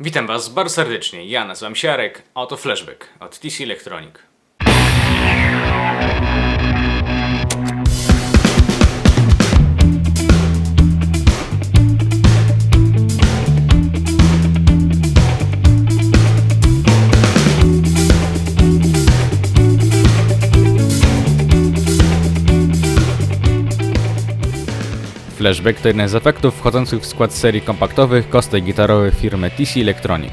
Witam Was bardzo serdecznie, ja nazywam się Jarek, a oto Flashback od TC Electronic. Flashback to jeden z efektów wchodzących w skład serii kompaktowych kostek gitarowych firmy TC Electronic.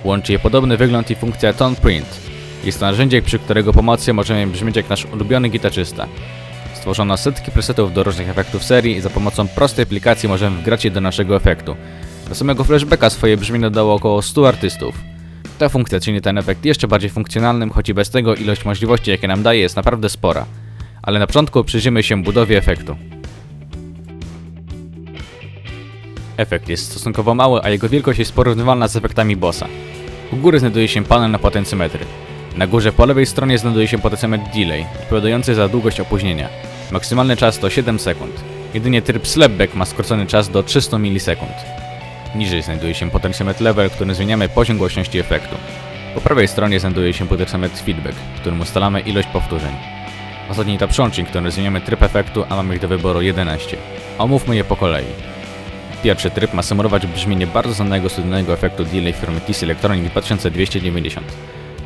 Łączy je podobny wygląd i funkcja Tone Print. Jest to narzędzie, przy którego pomocy możemy brzmieć jak nasz ulubiony gitarzysta. Stworzono setki presetów do różnych efektów serii i za pomocą prostej aplikacji możemy wgrać je do naszego efektu. Do samego Flashbacka swoje brzmienie dodało około 100 artystów. Ta funkcja czyni ten efekt jeszcze bardziej funkcjonalnym, choć i bez tego ilość możliwości, jakie nam daje, jest naprawdę spora. Ale na początku przyjrzymy się budowie efektu. Efekt jest stosunkowo mały, a jego wielkość jest porównywalna z efektami Bossa. U góry znajduje się panel na potencjometry. Na górze po lewej stronie znajduje się potencjometr delay, odpowiadający za długość opóźnienia. Maksymalny czas to 7 sekund. Jedynie tryb slapback ma skrócony czas do 300 milisekund. Niżej znajduje się potencjometr level, w którym zmieniamy poziom głośności efektu. Po prawej stronie znajduje się potencjometr feedback, w którym ustalamy ilość powtórzeń. Ostatni to przełącznik, w którym zmieniamy tryb efektu, a mamy ich do wyboru 11. Omówmy je po kolei. Pierwszy tryb ma symulować brzmienie bardzo znanego studyjnego efektu delay firmy TC Electronic 2290.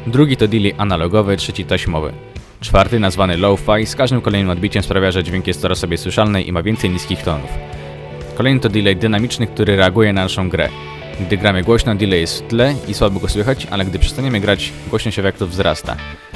Drugi to delay analogowy, trzeci taśmowy. Czwarty, nazwany low-fi, z każdym kolejnym odbiciem sprawia, że dźwięk jest coraz sobie słyszalny i ma więcej niskich tonów. Kolejny to delay dynamiczny, który reaguje na naszą grę. Gdy gramy głośno, delay jest w tle i słabo go słychać, ale gdy przestaniemy grać, głośność efektów wzrasta.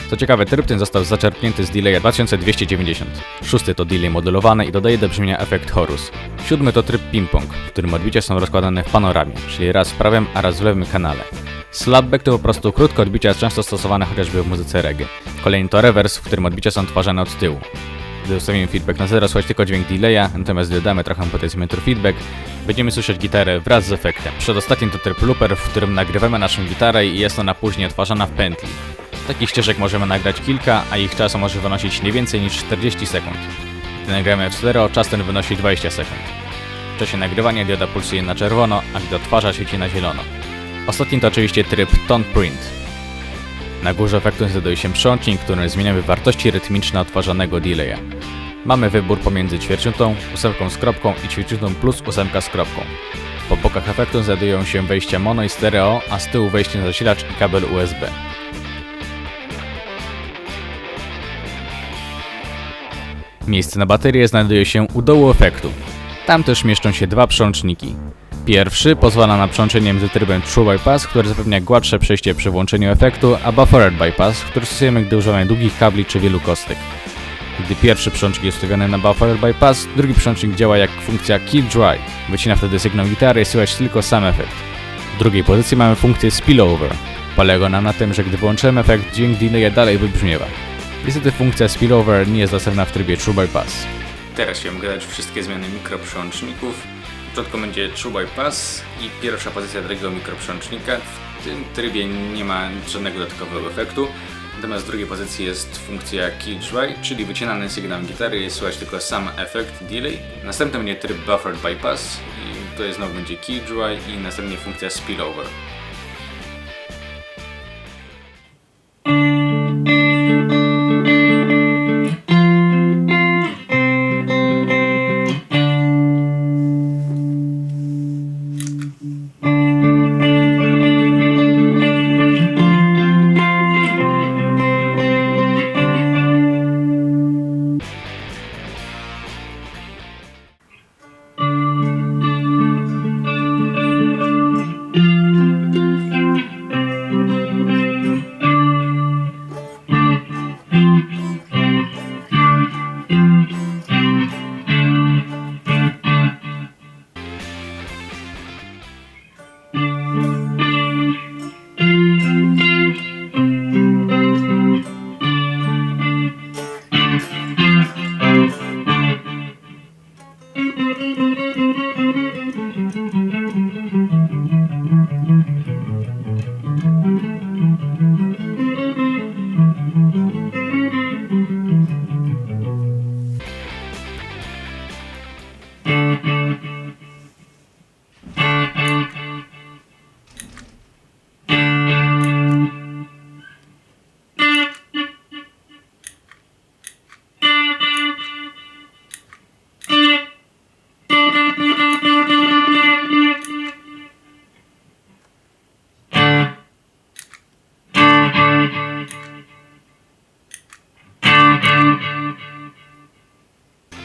Co ciekawe, tryb ten został zaczerpnięty z delaya 2290. Szósty to delay modulowany i dodaje do brzmienia efekt chorus. Siódmy to tryb ping-pong, w którym odbicia są rozkładane w panoramie, czyli raz w prawym, a raz w lewym kanale. Slapback to po prostu krótkie odbicia, często stosowane chociażby w muzyce reggae. Kolejny to reverse, w którym odbicia są odtwarzane od tyłu. Gdy ustawimy feedback na 0, słychać tylko dźwięk delaya, natomiast gdy dodamy trochę potencjometru feedback, będziemy słyszeć gitarę wraz z efektem. Przedostatni to tryb looper, w którym nagrywamy naszą gitarę i jest ona później odtwarzana w pętli. Takich ścieżek możemy nagrać kilka, a ich czas może wynosić nie więcej niż 40 sekund. Gdy nagramy w stereo, czas ten wynosi 20 sekund. W czasie nagrywania dioda pulsuje na czerwono, a gdy odtwarza, świeci na zielono. Ostatni to oczywiście tryb Tone Print. Na górze efektu znajduje się przełącznik, w którym zmieniamy wartości rytmiczne odtwarzanego delaya. Mamy wybór pomiędzy ćwierćnutą, ósemką z kropką i ćwierćnutą plus ósemka z kropką. Po bokach efektu znajdują się wejścia mono i stereo, a z tyłu wejście na zasilacz i kabel USB. Miejsce na baterię znajduje się u dołu efektu. Tam też mieszczą się dwa przełączniki. Pierwszy pozwala na przełączenie między trybem True Bypass, który zapewnia gładsze przejście przy włączeniu efektu, a Buffered Bypass, który stosujemy, gdy używamy długich kabli czy wielu kostek. Gdy pierwszy przełącznik jest ustawiony na Buffered Bypass, drugi przełącznik działa jak funkcja Keep Dry. Wycina wtedy sygnał gitary i słychać tylko sam efekt. W drugiej pozycji mamy funkcję Spillover. Polega ona na tym, że gdy włączymy efekt, dźwięk delaya dalej wybrzmiewa. Niestety funkcja Spillover nie jest dostępna w trybie True Bypass. Teraz chciałem gadać wszystkie zmiany mikroprzełączników. W początku będzie True Bypass i pierwsza pozycja drugiego mikroprzełącznika. W tym trybie nie ma żadnego dodatkowego efektu. Natomiast w drugiej pozycji jest funkcja Keep Dry, czyli wycinany sygnał gitary i słychać tylko sam efekt delay. Następny będzie tryb Buffered Bypass i to znowu będzie Keep Dry i następnie funkcja Spillover.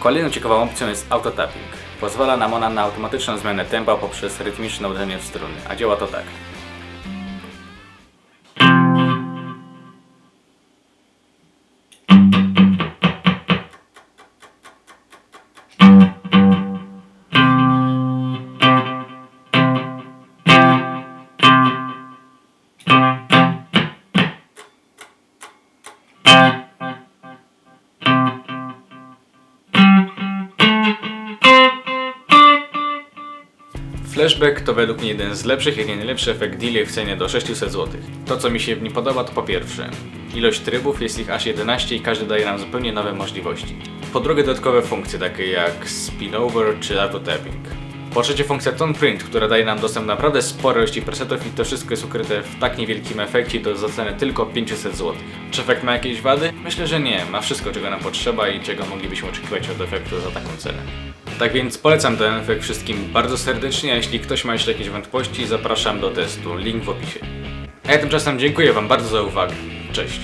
Kolejną ciekawą opcją jest autotapping. Pozwala nam ona na automatyczną zmianę tempa poprzez rytmiczne uderzenie w struny, a działa to tak. Flashback to według mnie jeden z lepszych, jak nie najlepszy efekt delay w cenie do 600 zł. To co mi się w nim podoba to po pierwsze ilość trybów, jest ich aż 11 i każdy daje nam zupełnie nowe możliwości. Po drugie dodatkowe funkcje takie jak spin-over czy auto-tapping. Po trzecie funkcja Tone Print, która daje nam dostęp do naprawdę sporej ilości presetów i to wszystko jest ukryte w tak niewielkim efekcie to za cenę tylko 500 zł. Czy efekt ma jakieś wady? Myślę, że nie. Ma wszystko czego nam potrzeba i czego moglibyśmy oczekiwać od efektu za taką cenę. Tak więc polecam ten efekt wszystkim bardzo serdecznie, a jeśli ktoś ma jeszcze jakieś wątpliwości, zapraszam do testu. Link w opisie. A ja tymczasem dziękuję Wam bardzo za uwagę. Cześć!